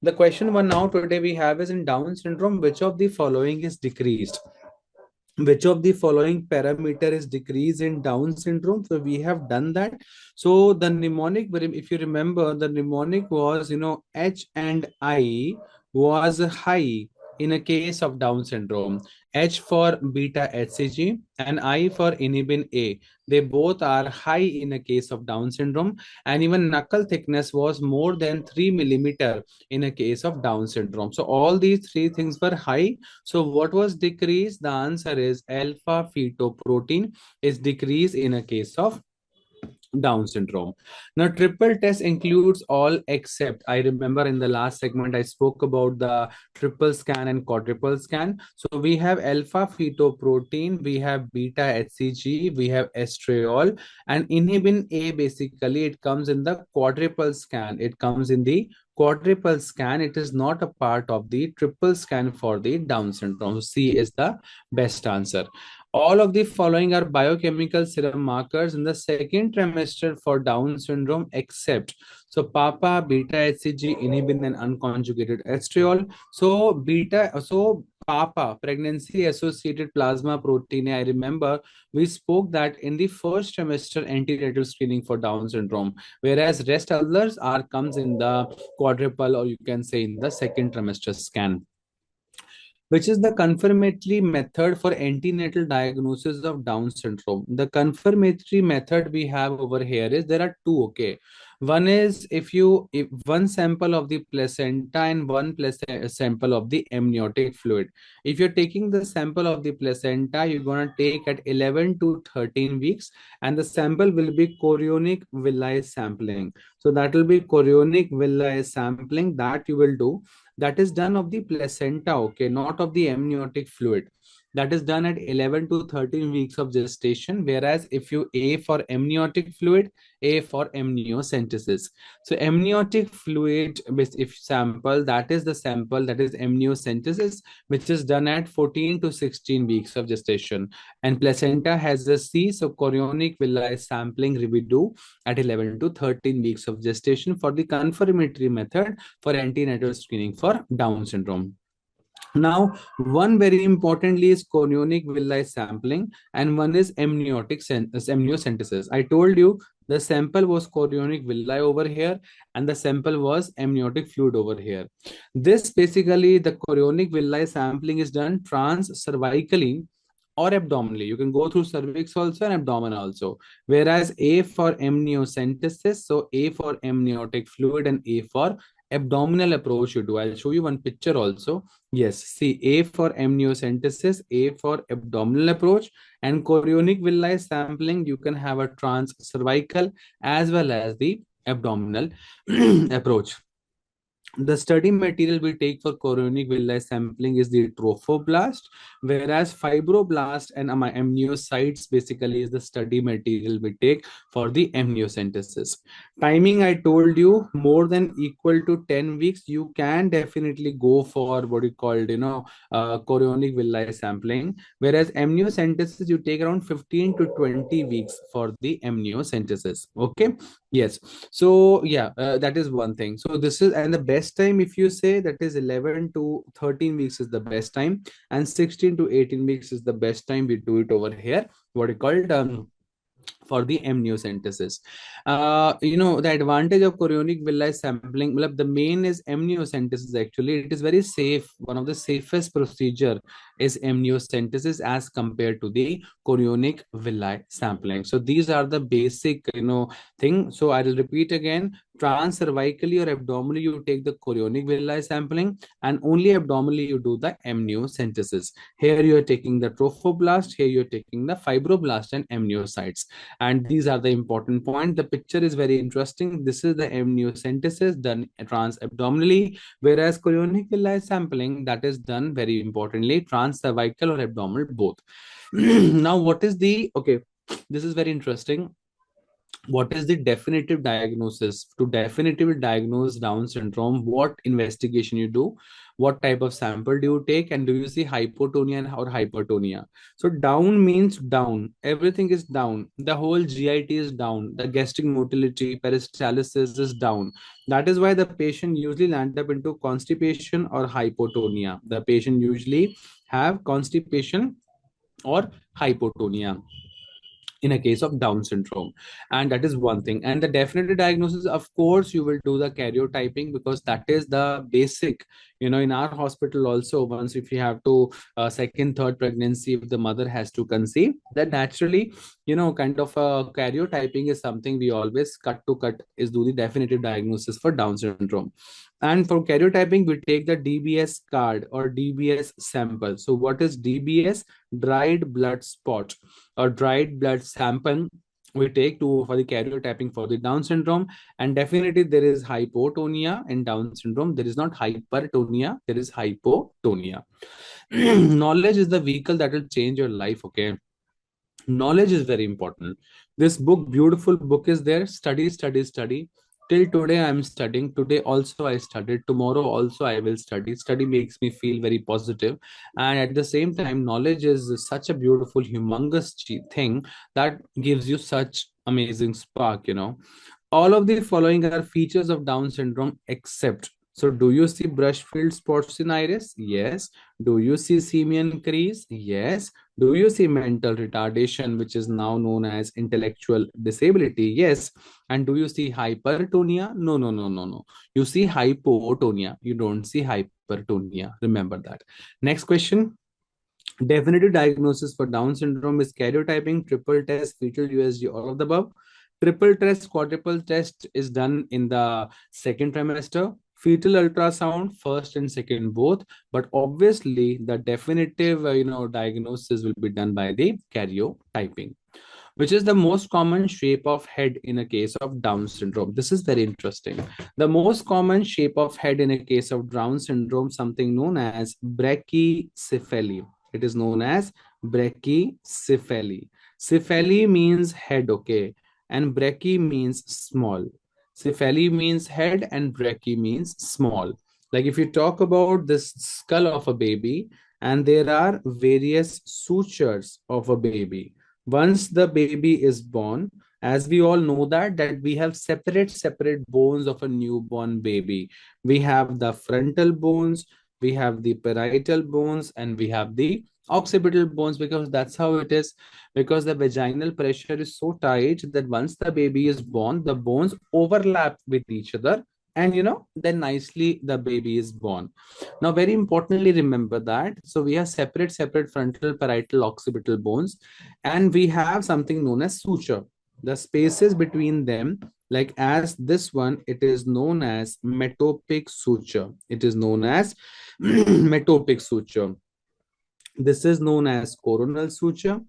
The question one now today we have is in Down syndrome, which of the following is decreased? Which of the following parameter is decreased in Down syndrome? So we have done that. So the mnemonic, if you remember, the mnemonic was, H and I was high in a case of Down syndrome. H for beta HCG and I for inhibin A. They both are high in a case of Down syndrome, and even knuckle thickness was more than 3 millimeter in a case of Down syndrome. So all these three things were high. So what was decreased? The answer is alpha fetoprotein is decreased in a case of Down syndrome. Now, triple test includes all except, I remember in the last segment, I spoke about the triple scan and quadruple scan. So we have alpha fetoprotein, we have beta HCG, we have estriol, and inhibin A, basically, it comes in the quadruple scan. It comes in the quadruple scan. It is not a part of the triple scan for the Down syndrome. So C is the best answer. All of the following are biochemical serum markers in the second trimester for Down syndrome, except so Papa, beta HCG, inhibin, and unconjugated estriol. So Papa, pregnancy associated plasma protein. I remember we spoke that in the first trimester antenatal screening for Down syndrome, whereas rest others are comes in the quadruple, or you can say in the second trimester scan. Which is the confirmatory method for antenatal diagnosis of Down syndrome? The confirmatory method we have over here is there are two. Okay, one is if one sample of the placenta and one sample of the amniotic fluid. If you're taking the sample of the placenta, you're going to take at 11 to 13 weeks, and the sample will be chorionic villi sampling. So that will be chorionic villi sampling that you will do. That is done of the placenta, okay, not of the amniotic fluid. That is done at 11 to 13 weeks of gestation. Whereas if you A for amniotic fluid, A for amniocentesis. So amniotic fluid, if sample, that is the sample, that is amniocentesis, which is done at 14 to 16 weeks of gestation. And placenta has a C, so chorionic villi sampling we do at 11 to 13 weeks of gestation for the confirmatory method for antenatal screening for Down syndrome. Now, one very importantly is chorionic villi sampling, and one is amniocentesis. I told you the sample was chorionic villi over here, and the sample was amniotic fluid over here. This basically, the chorionic villi sampling is done trans-cervically or abdominally. You can go through cervix also and abdomen also. Whereas A for amniocentesis, so A for amniotic fluid and A for abdominal approach you do. I'll show you one picture also. Yes, see, A for amniocentesis, A for abdominal approach, and chorionic villi sampling, you can have a trans-cervical as well as the abdominal approach. The study material we take for chorionic villi sampling is the trophoblast, whereas fibroblast and amniocytes basically is the study material we take for the amniocentesis. Timing, I told you, more than equal to 10 weeks, you can definitely go for what you called, chorionic villi sampling, whereas amniocentesis, you take around 15 to 20 weeks for the amniocentesis. Okay. Yes. So yeah, that is one thing. So this is, and the best time, if you say, that is 11 to 13 weeks is the best time, and 16 to 18 weeks is the best time we do it over here. What you called for the amniocentesis. The advantage of chorionic villi sampling, well, the main is amniocentesis. Actually, it is very safe. One of the safest procedure is amniocentesis as compared to the chorionic villi sampling. So these are the basic, thing. So I will repeat again. Trans-cervically or abdominally, you take the chorionic villi sampling, and only abdominally you do the amniocentesis. Here you are taking the trophoblast, here you are taking the fibroblast and amniocytes. And these are the important points. The picture is very interesting. This is the amniocentesis done trans-abdominally, whereas chorionic villi sampling, that is done very importantly trans-cervical or abdominal both. Now, what is the, okay, this is very interesting. What is the definitive diagnosis? To definitively diagnose Down syndrome, what investigation you do, what type of sample do you take, and do you see hypotonia or hypertonia? So down means down, everything is down, the whole GIT is down, the gastric motility, peristalsis is down. That is why the patient usually land up into constipation or hypotonia. The patient usually have constipation or hypotonia in a case of Down syndrome. And that is one thing. And the definitive diagnosis, of course, you will do the karyotyping, because that is the basic, in our hospital also. Once if you have to second, third pregnancy, if the mother has to conceive, then naturally, kind of karyotyping is something we always cut to cut is do the definitive diagnosis for Down syndrome. And for karyotyping, we take the DBS card or DBS sample. So what is DBS? Dried blood spot or dried blood sample we take to for the karyotyping for the Down syndrome. And definitely there is hypotonia in Down syndrome. There is not hypertonia, there is hypotonia. Knowledge is the vehicle that will change your life. Okay, knowledge is very important. This book, beautiful book, is there. Study, study, study. Till today I am studying. Today also I studied, tomorrow also I will study. Study makes me feel very positive. And at the same time, knowledge is such a beautiful, humongous thing that gives you such amazing spark. All of the following are features of Down syndrome except. So do you see brush filled spots in iris? Yes. Do you see simian crease? Yes. Do you see mental retardation, which is now known as intellectual disability? Yes. And do you see hypertonia? No, no, no, no, no. You see hypotonia. You don't see hypertonia. Remember that. Next question. Definitive diagnosis for Down syndrome is karyotyping, triple test, fetal USG, all of the above. Triple test, quadruple test is done in the second trimester. Fetal ultrasound, first and second both. But obviously, the definitive, diagnosis will be done by the karyotyping. Which is the most common shape of head in a case of Down syndrome? This is very interesting. The most common shape of head in a case of Down syndrome, something known as brachycephaly. It is known as brachycephaly. Cephaly means head, okay, and brachy means small. Cephaly means head and brachy means small. Like if you talk about this skull of a baby, and there are various sutures of a baby. Once the baby is born, as we all know that we have separate bones of a newborn baby. We have the frontal bones, we have the parietal bones, and we have the occipital bones, because that's how it is. Because the vaginal pressure is so tight that once the baby is born, the bones overlap with each other, and then nicely the baby is born. Now, very importantly, remember that. So we have separate frontal, parietal, occipital bones, and we have something known as suture. The spaces between them, like as this one, it is known as metopic suture. It is known as metopic suture. This is known as coronal suture.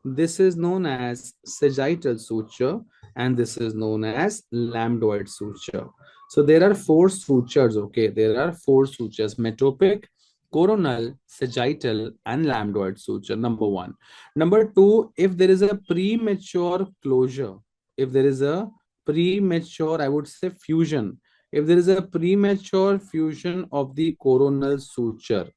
This is known as sagittal suture, and this is known as lambdoid suture. So there are four sutures, okay? There are four sutures: metopic, coronal, sagittal, and lambdoid suture, number one. Number two, if there is a premature closure, if there is a premature, I would say fusion, if there is a premature fusion of the coronal suture,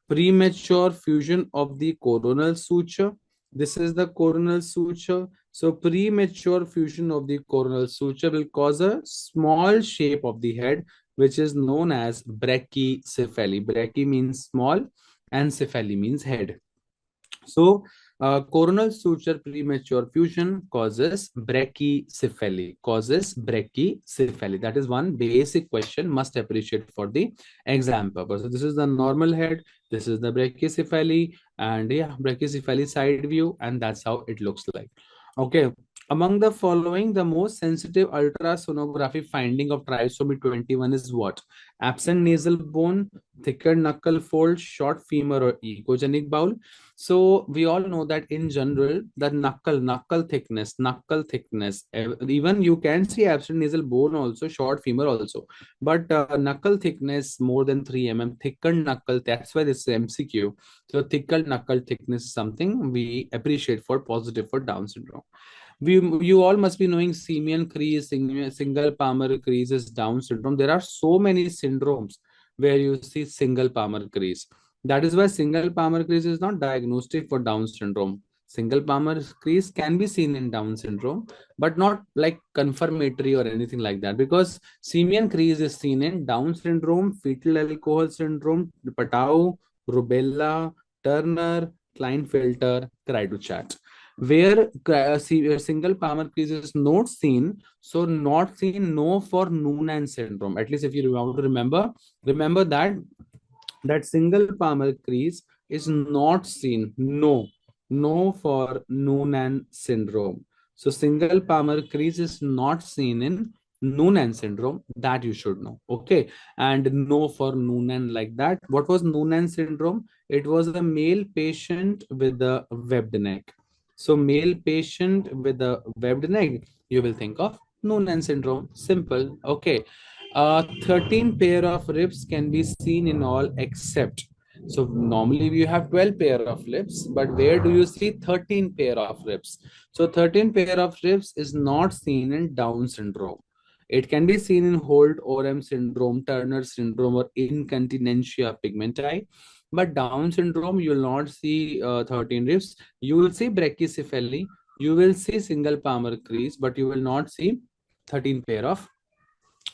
premature fusion of the coronal suture. This is the coronal suture. So premature fusion of the coronal suture will cause a small shape of the head, which is known as brachycephaly. Brachy means small and cephaly means head. So coronal suture premature fusion causes brachycephaly. Causes brachycephaly. That is one basic question must appreciate for the exam purpose. So this is the normal head. This is the brachycephaly, and yeah, brachycephaly side view, and that's how it looks like. Okay. Among the following, the most sensitive ultrasonography finding of trisomy 21 is what? Absent nasal bone, thicker knuckle fold, short femur, or echogenic bowel. So we all know that in general, the knuckle thickness, even you can see absent nasal bone also, short femur also, but knuckle thickness more than 3 mm, thicker knuckle, that's why this is MCQ. So thicker knuckle thickness is something we appreciate for positive for Down syndrome. You all must be knowing simian crease, single palmar crease is Down syndrome. There are so many syndromes where you see single palmar crease. That is why single palmar crease is not diagnostic for Down syndrome. Single palmar crease can be seen in Down syndrome, but not like confirmatory or anything like that, because simian crease is seen in Down syndrome, fetal alcohol syndrome, Patau, rubella, Turner, Klinefelter, Cry2Chat, where single palmar crease is not seen. So not seen, no, for Noonan syndrome. At least if you want to remember that single palmar crease is not seen, no for Noonan syndrome. So single palmar crease is not seen in Noonan syndrome, that you should know. Okay, and no for Noonan like that. What was Noonan syndrome? It was a male patient with a webbed neck. So male patient with a webbed neck, you will think of Noonan syndrome. Simple. Okay. 13 pair of ribs can be seen in all except. So normally we have 12 pair of ribs, but where do you see 13 pair of ribs? So 13 pair of ribs is not seen in Down syndrome. It can be seen in Holt-Oram syndrome, Turner syndrome, or incontinentia pigmenti. But Down syndrome, you will not see 13 ribs. You will see brachycephaly. You will see single palmar crease, but you will not see 13 pair of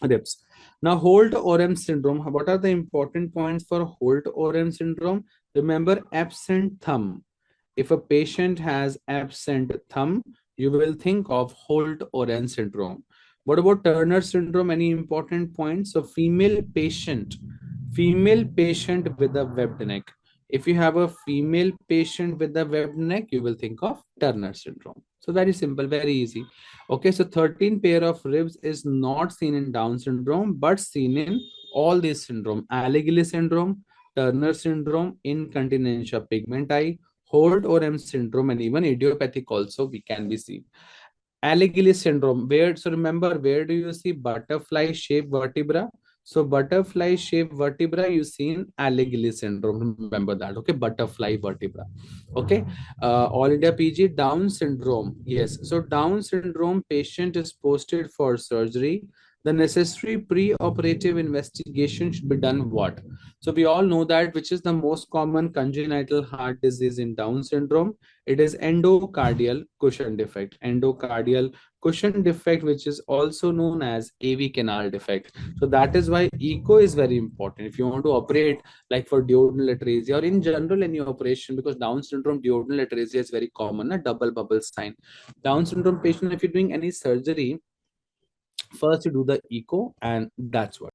ribs. Now, Holt-Oram syndrome. What are the important points for Holt-Oram syndrome? Remember, absent thumb. If a patient has absent thumb, you will think of Holt-Oram syndrome. What about Turner syndrome? Any important points? So, female patient with a webbed neck. If you have a female patient with a webbed neck, you will think of Turner syndrome. So very simple, very easy. Okay, so 13 pair of ribs is not seen in Down syndrome, but seen in all these syndrome: Allegili syndrome, Turner syndrome, incontinentia pigmenti, Holt-Oram syndrome, and even idiopathic also we can be seen. Allegili syndrome, where, so remember, where do you see butterfly shaped vertebra? So butterfly shaped vertebra you see in Allegili syndrome. Remember that. Okay, butterfly vertebra. Okay, all India PG. Down syndrome. Yes, so Down syndrome patient is posted for surgery. The necessary pre-operative investigation should be done what? So we all know that which is the most common congenital heart disease in Down syndrome. It is endocardial cushion defect. Endocardial cushion defect, which is also known as AV canal defect. So that is why echo is very important if you want to operate, like for duodenal atresia or in general any operation, because Down syndrome duodenal atresia is very common, a double bubble sign. Down syndrome patient, if you're doing any surgery, first you do the echo, and that's what.